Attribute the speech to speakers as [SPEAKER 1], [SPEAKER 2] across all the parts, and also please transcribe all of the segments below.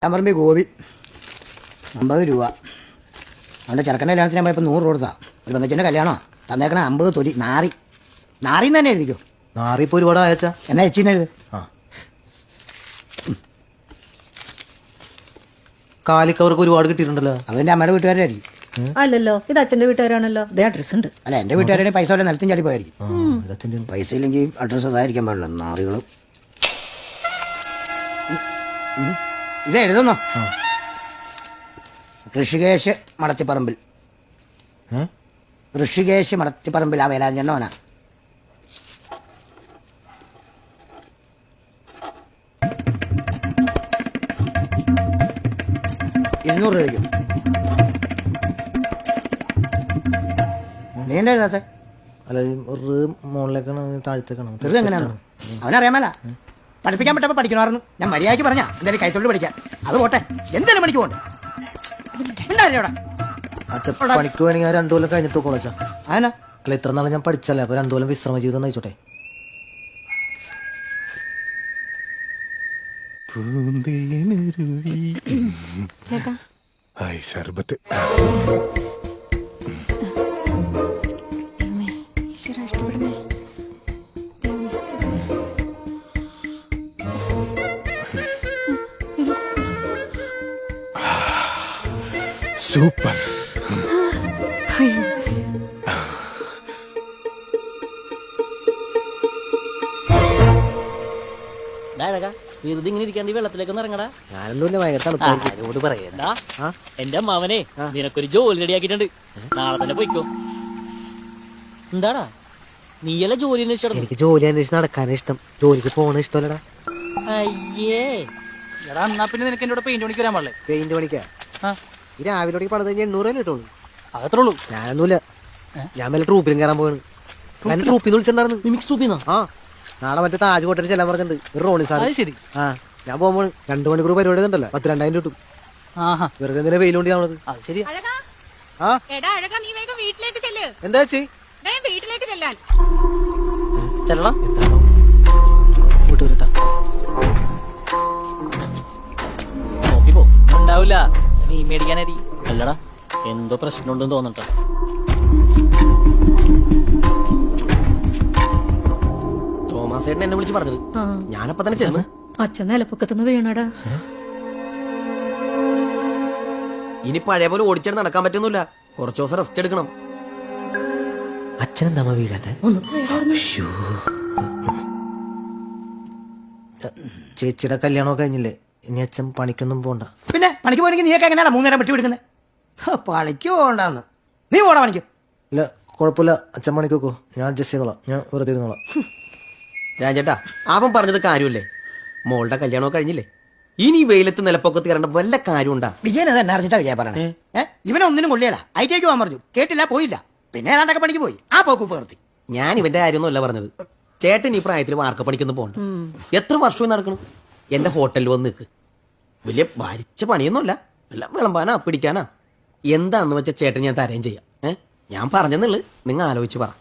[SPEAKER 1] ഞാൻ പറമ്പി ഗോപി 50 രൂപ. അവൻ്റെ ചെറുക്കൻ്റെ കല്യാണത്തിന് പോയപ്പോൾ 100 രൂപ കൊടുത്താ. ഒരു ബന്ധുച്ചൻ്റെ കല്യാണമാണ് തന്നേക്കണ 50 തൊലി നാറി. നാറിന്ന് തന്നെ എഴുതിക്കോ.
[SPEAKER 2] നാറി ഇപ്പോൾ ഒരുപാട് അയച്ചാ
[SPEAKER 1] എന്നാ എച്ചിന്ന് എഴുത്.
[SPEAKER 2] കാലിക്കവർക്ക് ഒരുപാട് കിട്ടിയിട്ടുണ്ടല്ലോ.
[SPEAKER 1] അതിൻ്റെ അമ്മയുടെ വീട്ടുകാരായിരിക്കും.
[SPEAKER 3] അല്ലല്ലോ, ഇത് അച്ഛൻ്റെ വീട്ടുകാരാണല്ലോ. അതേ അഡ്രസ് ഉണ്ട്.
[SPEAKER 1] അല്ല, എൻ്റെ വീട്ടുകാരുടെ പൈസ വല്ല നിലത്തും ചാടി പോയായിരിക്കും. പൈസ ഇല്ലെങ്കിൽ അഡ്രസ്സ് അതായിരിക്കാൻ പാടില്ല. നാറികൾ ഇത് എഴുതുന്നോ? ഋഷികേശ് മടത്തിപ്പറമ്പിൽ. ഋഷികേശ് മടത്തിപ്പറമ്പിൽ. ആ വേലാഞ്ചെണ്ണവനാ. $200 രൂപയ്ക്കും. നീ എന്താ എഴുതാത്തെ?
[SPEAKER 2] അല്ല, ഒരു മുകളിലേക്കാണ് താഴത്തേക്കാണ്.
[SPEAKER 1] ചെറു എങ്ങനെയാണോ അവനറിയാമല്ല. പഠിപ്പിക്കാൻ പറ്റപ്പോൾ പഠിക്കണമായിരുന്നു. ഞാൻ മര്യാദയ്ക്ക് പറഞ്ഞാ എന്തായാലും കൈത്തൊഴിൽ പഠിക്കാൻ. അത് പോട്ടെ, എന്തായാലും പണിക്ക് പോകണ്ടേ? എന്തായാലും
[SPEAKER 2] അച്ഛൻ പണിക്ക് വേണമെങ്കിൽ 2 കൊല്ലം കഴിഞ്ഞിട്ട് കോളേജാ.
[SPEAKER 1] അതിനാ
[SPEAKER 2] അല്ല, ഇത്ര നാളെ ഞാൻ പഠിച്ചല്ലേ, അപ്പൊ 2 കൊല്ലം വിശ്രമ ജീവിതം നയിച്ചോട്ടെ.
[SPEAKER 3] ചേട്ടാ
[SPEAKER 4] ശർബത്ത് സൂപ്പർ.
[SPEAKER 5] വെറുതെ ഇങ്ങനെ ഇരിക്കാണ്ട് വെള്ളത്തിലേക്കൊന്ന് ഇറങ്ങടാ.
[SPEAKER 2] ഞാനൊന്നുമില്ല, വൈകിട്ടാണ്
[SPEAKER 5] പറയാ. എന്റെ അമ്മാവനെ നിനക്കൊരു ജോലി റെഡിയാക്കിയിട്ടുണ്ട്. നാളെ തന്നെ പോയിക്കോ. എന്താടാ നീയല്ല ജോലി അന്വേഷിച്ചു?
[SPEAKER 2] എനിക്ക് ജോലി അന്വേഷിച്ച് നടക്കാനാ ഇഷ്ടം. ജോലിക്ക് പോകണ ഇഷ്ടമല്ലടാ.
[SPEAKER 5] അയ്യേ എടാ, എന്നാ പിന്നെ നിനക്ക് എന്റെ കൂടെ പെയിന്റ് പണിക്ക് വരാൻ പാടില്ലേ?
[SPEAKER 2] പെയിന്റ് പണിക്കാ ഈ രാവിലെ പണിത് കഴിഞ്ഞാൽ 800 കിട്ടുള്ളൂ.
[SPEAKER 5] അതത്രേ ഉള്ളൂ.
[SPEAKER 2] ഞാനൊന്നുമില്ല, ഞാൻ വല്ല ട്രൂപ്പിലും കയറാൻ പോവാണ്. ഞാൻ ട്രൂപ്പിന്ന് വിളിച്ചിട്ടുണ്ടായിരുന്നു.
[SPEAKER 5] മിമിക്സ് ട്രൂപ്പിന്നോ?
[SPEAKER 2] ആ, നാളെ മറ്റേ താജ് ഹോട്ടലിൽ ചെല്ലാൻ പറഞ്ഞിട്ടുണ്ട്. ഒരു റോണി സാർ.
[SPEAKER 5] ശരി.
[SPEAKER 2] ആ, ഞാൻ പോകുമ്പോൾ 2 മണിക്കൂർ പരിപാടി ഉണ്ടല്ലോ, 10,000 കിട്ടും. വെറുതെ എന്തിനാ വെയിലുകൊണ്ട് ഞാണത്.
[SPEAKER 5] അത് ശരി.
[SPEAKER 2] ആ
[SPEAKER 6] എടാ അഴകാ, നീ വേഗം വീട്ടിലേക്ക് ചെല്ല്.
[SPEAKER 2] എന്താ ചേച്ചി?
[SPEAKER 6] വീട്ടിലേക്ക് ചെല്ലാൻ.
[SPEAKER 5] ചെല്ലടാ. നോക്കി പോ, ഉണ്ടാവില്ല. നീ മേടിക്കാനരി. അല്ലടാ, എന്തോ പ്രശ്നമുണ്ടെന്ന് തോന്നട്ടെ.
[SPEAKER 2] തോമാസേട്ടൻ എന്നെ വിളിച്ച് പറഞ്ഞത്. ഞാനപ്പ തന്നെ ചെന്ന്.
[SPEAKER 3] അച്ഛൻ നിലപ്പൊക്കത്തുനിന്ന് വീണടാ.
[SPEAKER 2] ഇനി പഴയ പോലെ ഓടിച്ചാണ് നടക്കാൻ പറ്റുന്നില്ല. കുറച്ചു ദിവസം റെസ്റ്റ് എടുക്കണം. അച്ഛനെന്താ വീഴാതെ? ചേച്ചിയുടെ കല്യാണമൊക്കെ കഴിഞ്ഞില്ലേ? ഇനി അച്ഛൻ പണിക്കൊന്നും പോണ്ട.
[SPEAKER 1] പിന്നെ പണിക്ക് പോകണമെങ്കിൽ നീയൊക്കെ എങ്ങനെയാണ് 3 നേരം വെട്ടി വിടുക്കുന്നത്? പണിക്ക് പോകണ്ടെന്ന് നീ പോടാ പണിക്ക്.
[SPEAKER 2] ഇല്ല, കുഴപ്പമില്ല, അച്ഛൻ പണിക്ക് വെക്കോ, ഞാൻ അഡ്ജസ്റ്റ് ചെയ്തോളാം. ഞാൻ വെറുതെ ഇരുന്നോളാം. രാജേട്ടാ, അവൻ പറഞ്ഞത് കാര്യമല്ലേ? മോളുടെ കല്യാണമൊക്കെ കഴിഞ്ഞില്ലേ? ഇനി വെയിലത്ത് നിലപ്പൊക്കത്ത് കയറേണ്ട വല്ല കാര്യം ഉണ്ടാ?
[SPEAKER 1] വിജയൻ അത് എന്നെ അറിഞ്ഞിട്ടാ വിജയ പറയണേ. ഇവനൊന്നിനും കൊള്ളിയല്ല. ഐറ്റേക്ക് പോകാൻ പറഞ്ഞു, കേട്ടില്ല, പോയില്ല. പിന്നെ ഏതാണ്ടൊക്കെ പണിക്ക് പോയി. ആ പോക്ക് നിർത്തി.
[SPEAKER 2] ഞാൻ ഇവന്റെ കാര്യമൊന്നുമല്ല പറഞ്ഞത്. ചേട്ടൻ ഈ പ്രായത്തിൽ വാർക്കപ്പണിക്കൊന്നും പോകണ്ട. എത്ര വർഷവും നടക്കണം. എന്റെ ഹോട്ടലിൽ വന്ന് നിൽക്ക്. വലിയ ഭാരിച്ച പണിയൊന്നുമല്ല, വല്ല വിളമ്പാനാ പിടിക്കാനാ എന്താന്ന് വെച്ചാൽ ചേട്ടൻ ഞാൻ തരേം ചെയ്യാം. ഞാൻ പറഞ്ഞെന്നുള്ളു, നിങ്ങൾ ആലോചിച്ച് പറ.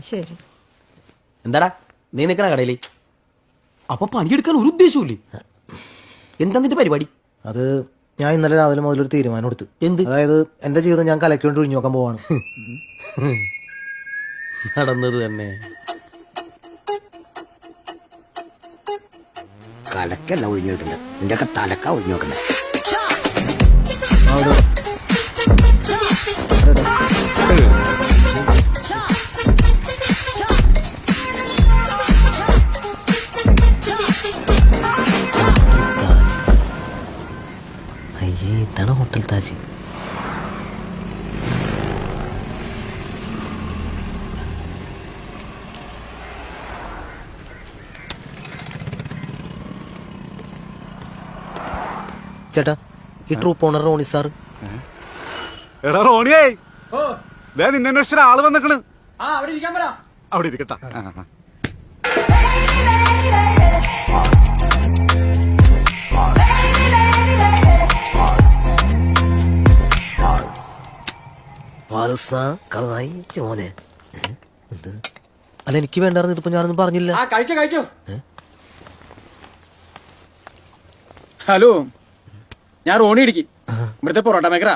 [SPEAKER 3] ശരി.
[SPEAKER 2] എന്താടാ നീ നിൽക്കണ കടയിൽ? അപ്പൊ പണിയെടുക്കാൻ ഒരു ഉദ്ദേശമില്ലേ? എന്താ നിന്റെ പരിപാടി? അത് ഞാൻ ഇന്നലെ രാവിലെ മുതലൊരു തീരുമാനം എടുത്തു. എന്ത്? അതായത് എന്റെ ജീവിതം ഞാൻ കലക്കൊണ്ട് ഒഴിഞ്ഞു നോക്കാൻ പോവാണ്. നടന്നത് തന്നെ.
[SPEAKER 1] കലക്കല്ല ഒഴിഞ്ഞു നോക്കണ്ടേ, നിന്റെ ഒക്കെ തലക്ക ഒഴിഞ്ഞു നോക്കണ്ടേ.
[SPEAKER 2] അയ്യേ, ഇതാണ് ഹോട്ടൽ താജ്. ചേട്ടാ, ഈ ട്രൂപ്പ് ഓണർ റോണി സാർ.
[SPEAKER 4] എടാ റോണിയേ, നിന്നെ അന്വേഷിച്ച ആള് വന്നിക്കണ്. അവിടെ ഇരിക്കട്ടാ.
[SPEAKER 2] അല്ല, എനിക്ക് വേണ്ടായിരുന്നു. ഇതിപ്പോ ഞാനൊന്നും പറഞ്ഞില്ല.
[SPEAKER 7] ഹലോ ഞാൻ റോണി ഇടിക്കും ഇവിടുത്തെ പൊറോട്ട മേക്കറാ.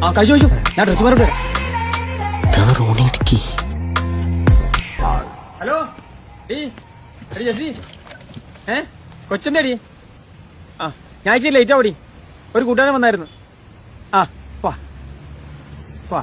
[SPEAKER 1] ആ കഴിച്ചു കഴിച്ചു, ഞാൻ ഡ്രസ് മാറിട്ട് വരാം.
[SPEAKER 7] ഹലോ എടി ജസി, കൊച്ചെന്തേ അടി? ആ ഞാൻ ഇച്ചിരി ലേറ്റ് ആവടി, ഒരു കൂട്ടുകാരൻ വന്നായിരുന്നു. ആ വാ വാ.